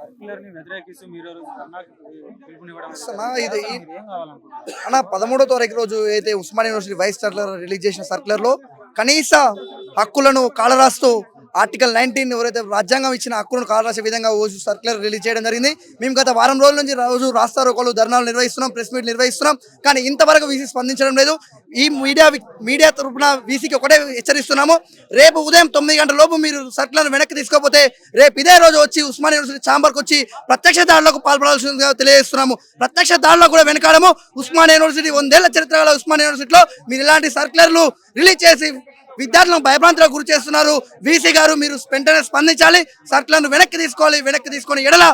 సర్క్యులర్‌ని వ్యతిరేకిస్తూ మీరు ధర్నాకి పిలుపునివ్వడం అసలు ఇది మీరేం కావాలనుకుంటున్నారు? అన్న 13వ తారీఖు రోజు అయితే Osmania university vice chancellor release చేసిన సర్క్యులర్ లో కనీస హక్కులను కాలరాస్తూ ఆర్టికల్ 19 ఎవరైతే రాజ్యాంగం ఇచ్చిన హక్కులను కాలరాసే విధంగా రోజు సర్క్యులర్ రిలీజ్ చేయడం జరిగింది. మేము గత వారం రోజుల నుంచి రోజు రాస్తారోకోలు ధర్నాలు నిర్వహిస్తున్నాం, ప్రెస్ మీట్ నిర్వహిస్తున్నాం. కానీ ఇంతవరకు వీసీ స్పందించడం లేదు. ఈ మీడియా తరపున వీసీకి ఒకటే హెచ్చరిస్తున్నాము, రేపు ఉదయం 9 గంటల లోపు మీరు సర్క్యులర్ వెనక్కి తీసుకోకపోతే రేపు ఇదే రోజు వచ్చి ఉస్మానియా యూనివర్సిటీ ఛాంబర్కి వచ్చి ప్రత్యక్ష దాడులకు పాల్పడాల్సిందిగా తెలియజేస్తున్నాము. ప్రత్యక్ష దాడుల్లో కూడా వెనకాడము. ఉస్మానియా యూనివర్సిటీ 100 ఏళ్ల చరిత్ర గల ఉస్మానియా యూనివర్సిటీలో మీరు ఇలాంటి సర్క్యులర్లు రిలీజ్ చేసి విద్యార్థులను భయభ్రాంతులకు గురి చేస్తున్నారు. వీసీ గారు మీరు వెంటనే స్పందించాలి, సర్క్యులర్ను వెనక్కి తీసుకోవాలి. వెనక్కి తీసుకొని ఎడల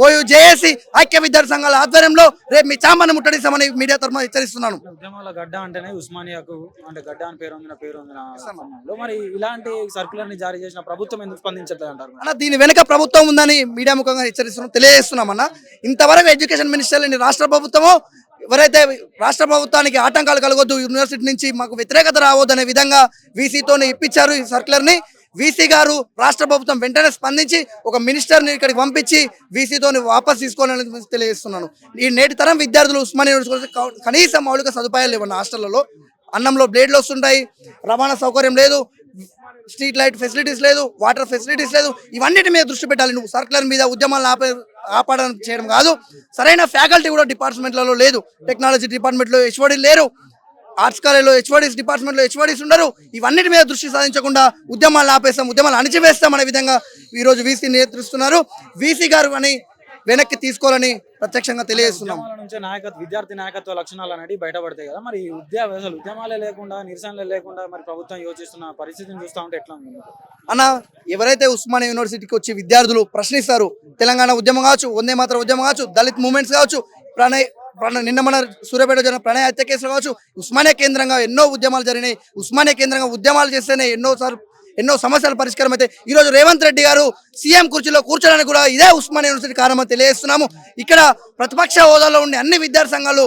ఓయూ జేఏసీ ఐక్య విద్యార్థి సంఘాల ఆధ్వర్యంలో రేపు మీ ఛాంబర్ను ముట్టడిస్తామని మీడియా తరఫున హెచ్చరిస్తున్నాను. ఉద్యమాల గడ్డ అంటేనే ఉస్మానియాకు అంటే గడ్డ అని పేరు ఉంది సమయంలో మరి ఇలాంటి సర్క్యులర్‌ని జారీ చేసిన ప్రభుత్వం ఎందుకు స్పందించట్లేదు అంటారు? అన్న దీని వెనక ప్రభుత్వం ఉందని మీడియా ముఖంగా హెచ్చరిస్తున్నాం, తెలియజేస్తున్నామన్నా. ఇంతవరకు ఎడ్యుకేషన్ మినిస్టర్ రాష్ట్ర ప్రభుత్వము ఎవరైతే రాష్ట్ర ప్రభుత్వానికి ఆటంకాలు కలగొద్దు, యూనివర్సిటీ నుంచి మాకు వ్యతిరేకత రావద్దు అనే విధంగా వీసీతోని ఇప్పించారు ఈ సర్క్యులర్ని. వీసీ గారు రాష్ట్ర ప్రభుత్వం వెంటనే స్పందించి ఒక మినిస్టర్ని ఇక్కడికి పంపించి వీసీతోని వాపస్ తీసుకోవాలని తెలియజేస్తున్నాను. ఈ నేటి తరం విద్యార్థులు ఉస్మానియా యూనివర్సిటీ కనీస మౌలిక సదుపాయాలు లేవన్న. హాస్టళ్లలో అన్నంలో బ్లేడ్లు వస్తుంటాయి, రవాణా సౌకర్యం లేదు, స్ట్రీట్ లైట్ ఫెసిలిటీస్ లేదు, వాటర్ ఫెసిలిటీస్ లేదు. ఇవన్నిటి మీద దృష్టి పెట్టాలి. నువ్వు సర్క్యులర్ మీద ఉద్యమాలను ఆపడం చేయడం కాదు. సరైన ఫ్యాకల్టీ కూడా డిపార్ట్మెంట్లలో లేదు. టెక్నాలజీ డిపార్ట్మెంట్లో హెచ్ఓడి లేరు, ఆర్ట్స్ కాలేజ్లో హెచ్ఓడీస్ డిపార్ట్మెంట్లో హెచ్ఓడీస్ ఉండరు. ఇవన్నిటి మీద దృష్టి సాధించకుండా ఉద్యమాలను ఆపేస్తాం, ఉద్యమాలు అణిచివేస్తాం అనే విధంగా ఈరోజు వీసీ నేతృస్తున్నారు. వీసీ గారు అని వెనక్కి తీసుకోవాలని ప్రత్యక్షంగా తెలియజేస్తున్నాం. విద్యార్థి నాయకత్వ లక్షణాలు అనేవి బయటపడతాయి కదా, మరి ఉద్యమాలే లేకుండా నిరసనలే లేకుండా మరి ప్రభుత్వం యోచిస్తున్న పరిస్థితిని చూస్తూ ఉంటే ఎట్లా ఉంది అన్న? ఎవరైతే ఉస్మానియా యూనివర్సిటీకి వచ్చి విద్యార్థులు ప్రశ్నిస్తారు, తెలంగాణ ఉద్యమం కావచ్చు, వందే మాతరం ఉద్యమం కావచ్చు, దళిత్ మూవ్మెంట్స్ కావచ్చు, నిన్న మన సూర్యాపేట జరిగిన ప్రణయ హత్య కేసులు కావచ్చు, ఉస్మానియా కేంద్రంగా ఎన్నో ఉద్యమాలు జరిగినాయి. ఉస్మానియా కేంద్రంగా ఉద్యమాలు చేస్తేనే ఎన్నో సమస్యల పరిష్కారం అయితే ఈరోజు రేవంత్ రెడ్డి గారు సీఎం కుర్చీలో కూర్చోడానికి కూడా ఇదే ఉస్మానియా యూనివర్సిటీ కారణమని తెలియజేస్తున్నాము. ఇక్కడ ప్రతిపక్ష హోదాలో ఉండే అన్ని విద్యార్థి సంఘాలు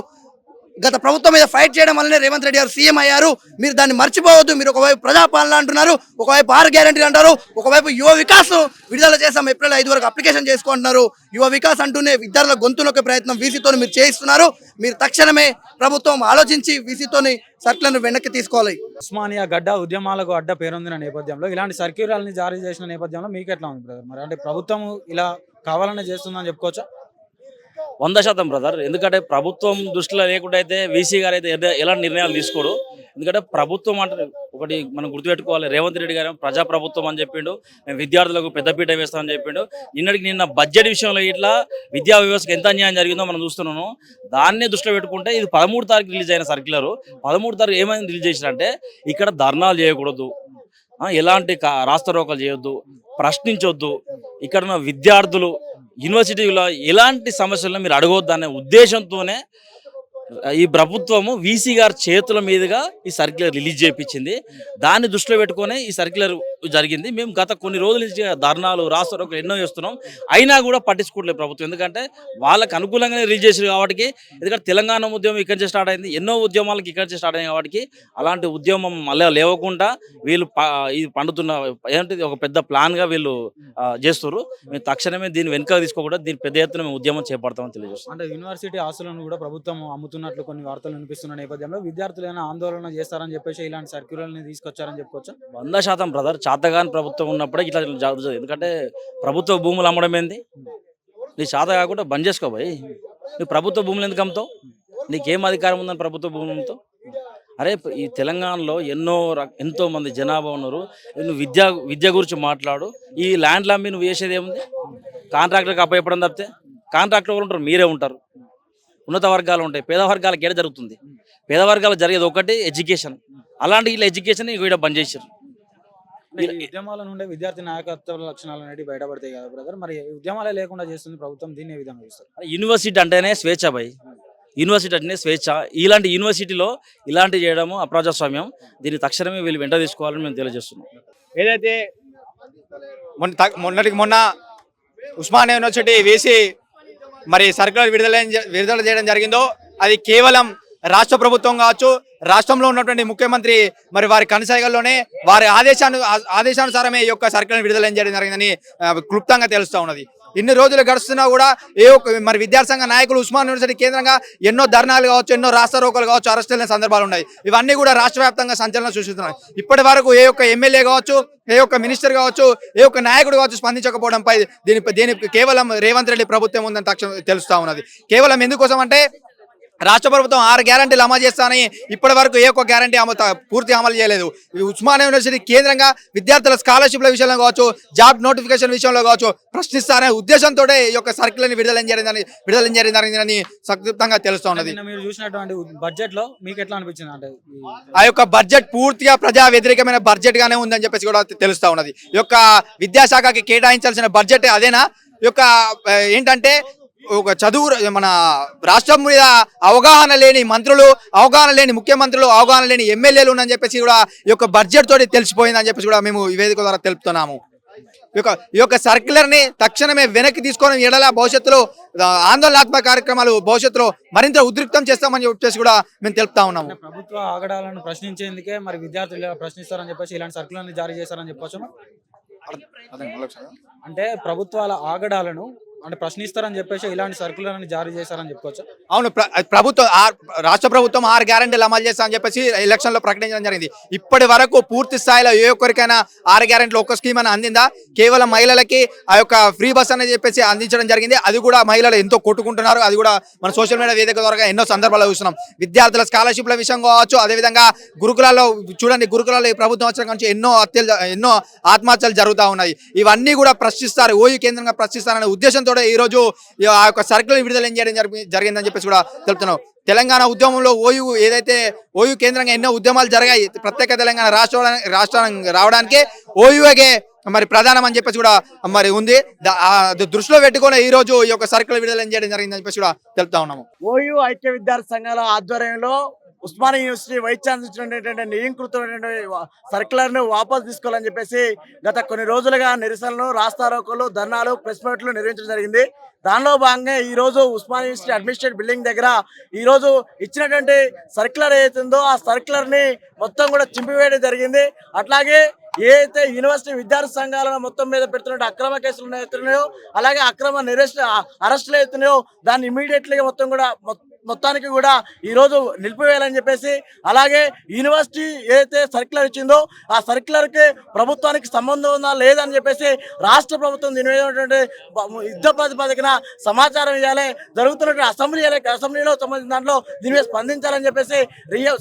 గత ప్రభుత్వం మీద ఫైట్ చేయడం వల్లనే రేవంత్ రెడ్డి గారు సీఎం అయ్యారు. మీరు దాన్ని మర్చిపోవద్దు. మీరు ఒకవైపు ప్రజాపాలన అంటున్నారు, ఒకవైపు 6 గ్యారెంటీలు అంటారు, ఒకవైపు యువ వికాస్ విడుదల చేస్తాం ఏప్రిల్ 5 వరకు అప్లికేషన్ చేసుకుంటున్నారు. యువ వికాస్ అంటూనే విద్యార్థుల గొంతునొక్కే ప్రయత్నం వీసీతో మీరు చేయిస్తున్నారు. మీరు తక్షణమే ప్రభుత్వం ఆలోచించి వీసీతోని సర్క్యులర్ను వెనక్కి తీసుకోవాలి. ఉస్మానియా గడ్డ ఉద్యమాలకు అడ్డ పేరొందిన నేపథ్యంలో ఇలాంటి సర్క్యులర్ని జారీ చేసిన నేపథ్యంలో మీకు ఎట్లా ఉంది బ్రదర్? మరి అంటే ప్రభుత్వం ఇలా కావాలని చేస్తుందని చెప్పుకోవచ్చా? 100% బ్రదర్. ఎందుకంటే ప్రభుత్వం దృష్టిలో లేకుండా అయితే వీసీ గారు అయితే ఎలాంటి నిర్ణయాలు తీసుకోడు. ఎందుకంటే ప్రభుత్వం అంటే ఒకటి మనం గుర్తుపెట్టుకోవాలి, రేవంత్ రెడ్డి గారు ప్రజాప్రభుత్వం అని చెప్పిండు, మేము విద్యార్థులకు పెద్దపీట వేస్తామని చెప్పిండు. నిన్న బడ్జెట్ విషయంలో ఇట్లా విద్యా వ్యవస్థకు ఎంత అన్యాయం జరిగిందో మనం చూస్తున్నాము. దాన్నే దృష్టిలో పెట్టుకుంటే ఇది 13 తారీఖు రిలీజ్ అయిన సర్క్యులర్. 13 తారీఖు ఏమైంది రిలీజ్ చేసినంటే ఇక్కడ ధర్నాలు చేయకూడదు, ఎలాంటి రాస్తారోకలు చేయొద్దు, ప్రశ్నించొద్దు, ఇక్కడ ఉన్న విద్యార్థులు యూనివర్సిటీలో ఎలాంటి సమస్యలను మీరు అడగవద్దు అనే ఉద్దేశంతోనే ఈ ప్రభుత్వము వీసీ గారి చేతుల మీదుగా ఈ సర్క్యులర్ రిలీజ్ చేయించింది. దాన్ని దృష్టిలో పెట్టుకొని ఈ సర్క్యులర్ జరిగింది. మేము గత కొన్ని రోజుల నుంచి ధర్నాలు రాస్తారోకలు ఎన్నో చేస్తున్నాం, అయినా కూడా పట్టించుకోవట్లేదు ప్రభుత్వం. ఎందుకంటే వాళ్ళకి అనుకూలంగానే రిలీజ్ చేసారు కాబట్టి. ఎందుకంటే తెలంగాణ ఉద్యమం ఇక్కడి నుంచి స్టార్ట్ అయింది, ఎన్నో ఉద్యమాలకి ఇక్కడి నుంచి స్టార్ట్ అయింది కాబట్టి అలాంటి ఉద్యమం మళ్ళీ లేవకుండా వీళ్ళు ఇది పండుతున్న ఏంటి ఒక పెద్ద ప్లాన్గా వీళ్ళు చేస్తారు. మేము తక్షణమే దీన్ని వెనుక తీసుకోకుండా దీన్ని పెద్ద ఎత్తున మేము ఉద్యమం చేపడతామని తెలియజేస్తాం. అంటే యూనివర్సిటీ ఆస్తులను కూడా ప్రభుత్వం అమ్ముతున్నట్లు కొన్ని వార్తలు వినిపిస్తున్న నేపథ్యంలో విద్యార్థులు ఏమైనా ఆందోళన చేస్తారని చెప్పేసి ఇలాంటి సర్క్యులర్ని తీసుకొచ్చారని చెప్పుకోవచ్చా? 100% బ్రదర్. చాతగాని ప్రభుత్వం ఉన్నప్పుడే ఇట్లా జరుగుతుంది. ఎందుకంటే ప్రభుత్వ భూములు అమ్మడం ఏంది? నీ చేత కాకుండా బంద్ చేసుకోబోయి నువ్వు ప్రభుత్వ భూములు ఎందుకు అమ్ముతావు? నీకేం అధికారం ఉందని ప్రభుత్వ భూములతో? అరే ఈ తెలంగాణలో ఎంతో మంది జనాభా ఉన్నారు. నువ్వు విద్య గురించి మాట్లాడు. ఈ ల్యాండ్లు అమ్మి నువ్వు చేసేది ఏముంది? కాంట్రాక్టర్కి అప్పచెప్పడం తప్పితే కాంట్రాక్టర్ ఎవరు ఉంటారు? మీరే ఉంటారు. ఉన్నత వర్గాలు ఉంటాయి, పేద వర్గాలకు ఏడ జరుగుతుంది? పేద వర్గాలు జరిగేది ఒకటి ఎడ్యుకేషన్. అలాంటి వీళ్ళు ఎడ్యుకేషన్ ఇక్కడ బంద్ చేశారు. ఉద్యమాల నుండి విద్యార్థి నాయకత్వ లక్షణాలు అనేవి బయటపడతాయి కదా బ్రదర్, మరి ఉద్యమాలే లేకుండా చేస్తుంది ప్రభుత్వం, దీన్ని ఏ విధంగా చూస్తారు? యూనివర్సిటీ అంటేనే స్వేచ్ఛ భయ్. యూనివర్సిటీ అంటేనే స్వేచ్ఛ. ఇలాంటి యూనివర్సిటీలో ఇలాంటి చేయడము అప్రజాస్వామ్యం. దీన్ని తక్షణమే వీళ్ళు వెంట తీసుకోవాలని మేము తెలియజేస్తున్నాం. ఏదైతే మొన్న ఉస్మానియా యూనివర్సిటీ వేసి మరి సర్క్యులర్ విడుదల చేయడం జరిగిందో అది కేవలం రాష్ట్ర ప్రభుత్వం కావచ్చు, రాష్ట్రంలో ఉన్నటువంటి ముఖ్యమంత్రి మరి వారి కనసాగల్లోనే వారి ఆదేశానుసారమే ఈ యొక్క సర్క్యులర్ విడుదల చేయడం జరిగిందని క్లుప్తంగా తెలుస్తూ ఉన్నది. ఇన్ని రోజులు గడుస్తున్నా కూడా మరి విద్యార్థి సంఘ నాయకులు ఉస్మాన్ యూనివర్సిటీ కేంద్రంగా ఎన్నో ధర్నాలు కావచ్చు, ఎన్నో రాస్తా రోకోలు కావచ్చు, అరెస్ట్ అయిన సందర్భాలు ఉన్నాయి. ఇవన్నీ కూడా రాష్ట్ర వ్యాప్తంగా సంచలనం సృష్టిస్తున్నాయి. ఇప్పటి వరకు ఏ ఒక్క ఎమ్మెల్యే కావచ్చు, ఏ ఒక్క మినిస్టర్ కావచ్చు, ఏ ఒక్క నాయకుడు కావచ్చు స్పందించకపోవడంపై దీనికి కేవలం రేవంత్ రెడ్డి ప్రభుత్వం ఉందని తక్షణం తెలుస్తా ఉన్నది. కేవలం ఎందుకోసం అంటే రాష్ట్ర ప్రభుత్వం 6 గ్యారంటీలు అమలు చేస్తానని ఇప్పటి వరకు ఏ ఒక్క గ్యారంటీ పూర్తి అమలు చేయలేదు. ఉస్మానియా యూనివర్సిటీ కేంద్రంగా విద్యార్థుల స్కాలర్షిప్ల విషయంలో కావచ్చు, జాబ్ నోటిఫికేషన్ విషయంలో కావచ్చు ప్రశ్నిస్తారనే ఉద్దేశంతో ఈ యొక్క సర్కిల్ని విడుదల జరిగిందని సంక్షిప్తంగా తెలుస్తూ ఉన్నది. మీరు చూసినటువంటి బడ్జెట్ లో మీకు ఎట్లా అనిపించింది అంటే ఆ యొక్క బడ్జెట్ పూర్తిగా ప్రజా వ్యతిరేకమైన బడ్జెట్ గానే ఉందని చెప్పేసి కూడా తెలుస్తా ఉన్నది. ఈ యొక్క విద్యాశాఖకి కేటాయించాల్సిన బడ్జెట్ అదేనా? ఈ యొక్క ఏంటంటే ఒక చదువు మన రాష్ట్రం మీద అవగాహన లేని మంత్రులు, అవగాహన లేని ముఖ్యమంత్రులు, అవగాహన లేని ఎమ్మెల్యేలు అని చెప్పేసి కూడా ఈ యొక్క బడ్జెట్ తోటి తెలిసిపోయిందని చెప్పేసి కూడా మేము ఈ వేదిక ద్వారా తెలుపుతున్నాము. ఈ యొక్క సర్క్యులర్ ని తక్షణమే వెనక్కి తీసుకొని ఎడల భవిష్యత్తులో ఆందోళనాత్మక కార్యక్రమాలు భవిష్యత్తులో మరింత ఉద్రిక్తం చేస్తామని చెప్పేసి కూడా మేము తెలుపుతా ఉన్నాము. ప్రభుత్వ ఆగడాలను ప్రశ్నించేందుకే మరి విద్యార్థులు ప్రశ్నిస్తారని చెప్పేసి ఇలాంటి సర్కులర్ని జారీ చేస్తారని చెప్పొచ్చు. అంటే ప్రభుత్వాల ఆగడాలను అంటే ప్రశ్నిస్తారని చెప్పేసి ఇలాంటి సర్కులర్ని జారీ చేశారని చెప్పుకోవచ్చు. అవును, రాష్ట్ర ప్రభుత్వం 6 గ్యారంటీలు అమలు చేస్తామని చెప్పేసి ఎలక్షన్ లో ప్రకటించడం జరిగింది. ఇప్పటి వరకు పూర్తి స్థాయిలో ఏ ఒక్కరికైనా 6 గ్యారంటీలు ఒక్క స్కీమ్ అని అందిందా? కేవలం మహిళలకి ఆ యొక్క ఫ్రీ బస్ అని చెప్పేసి అందించడం జరిగింది. అది కూడా మహిళలు ఎంతో కొట్టుకుంటున్నారు. అది కూడా మన సోషల్ మీడియా వేదిక ద్వారా ఎన్నో సందర్భాల్లో చూస్తున్నాం. విద్యార్థుల స్కాలర్షిప్ల విషయం కావచ్చు, అదేవిధంగా గురుకులాల్లో చూడండి, గురుకులాల్లో ఈ ప్రభుత్వం వచ్చిన నుంచి ఎన్నో ఆత్మహత్యలు జరుగుతూ ఉన్నాయి. ఇవన్నీ కూడా ప్రశ్నిస్తారు, ఓయూ కేంద్రంగా ప్రశ్నిస్తారనే ఉద్దేశంతో ఈ రోజు ఆ యొక్క సర్కులర్ విడుదల చేయడం జరిగిందని చెప్పేసి కూడా తెలుపుతున్నాం. తెలంగాణ ఉద్యమంలో ఓయూ కేంద్రంగా ఎన్నో ఉద్యమాలు జరిగాయి. ప్రత్యేక తెలంగాణ రాష్ట్రం రావడానికి ఓయూగే మరి ప్రధానం అని చెప్పేసి కూడా మరి ఉంది. దృష్టిలో పెట్టుకుని ఈ రోజు ఈ యొక్క సర్కులర్ విడుదల చేయడం జరిగిందని చెప్పేసి కూడా తెలుపుతా ఉన్నాము. ఓయూ ఐక్య విద్యార్థి సంఘాల ఆధ్వర్యంలో ఉస్మానియా యూనివర్సిటీ వైస్ ఛాన్సలర్ నియంకృతమైనటువంటి సర్కులర్ ను వాపసు తీసుకోవాలని చెప్పేసి గత కొన్ని రోజులుగా నిరసనలు, రాస్తారోకోలు, ధర్నాలు, ప్రెస్ మీట్లు నిర్వహించడం జరిగింది. దానిలో భాగంగా ఈ రోజు ఉస్మానియా యూనివర్సిటీ అడ్మినిస్ట్రేటివ్ బిల్డింగ్ దగ్గర ఈ రోజు ఇచ్చినటువంటి సర్కులర్ ఏదైతుందో ఆ సర్కులర్ ని మొత్తం కూడా చింపివేయడం జరిగింది. అట్లాగే ఏదైతే యూనివర్సిటీ విద్యార్థి సంఘాలను మొత్తం మీద పెడుతున్న అక్రమ కేసులు అవుతున్నాయో, అలాగే అక్రమ అరెస్టులు అవుతున్నాయో దాన్ని ఇమీడియట్లీగా మొత్తానికి కూడా ఈరోజు నిలిపివేయాలని చెప్పేసి, అలాగే యూనివర్సిటీ ఏదైతే సర్క్యులర్ ఇచ్చిందో ఆ సర్క్యులర్కి ప్రభుత్వానికి సంబంధం ఉందా లేదని చెప్పేసి రాష్ట్ర ప్రభుత్వం దీని మీద యుద్ధ ప్రాతిపదికన సమాచారం ఇవ్వాలి. జరుగుతున్నటువంటి అసెంబ్లీలో సంబంధించిన దాంట్లో దీని మీద స్పందించాలని చెప్పేసి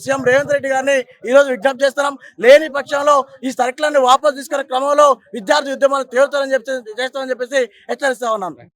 సీఎం రేవంత్ రెడ్డి గారిని ఈరోజు విజ్ఞప్తి చేస్తున్నాం. లేని పక్షంలో ఈ సర్క్యులర్ని వాపసు తీసుకునే క్రమంలో విద్యార్థి ఉద్యమాలు చేస్తామని చెప్పేసి హెచ్చరిస్తా ఉన్నాను.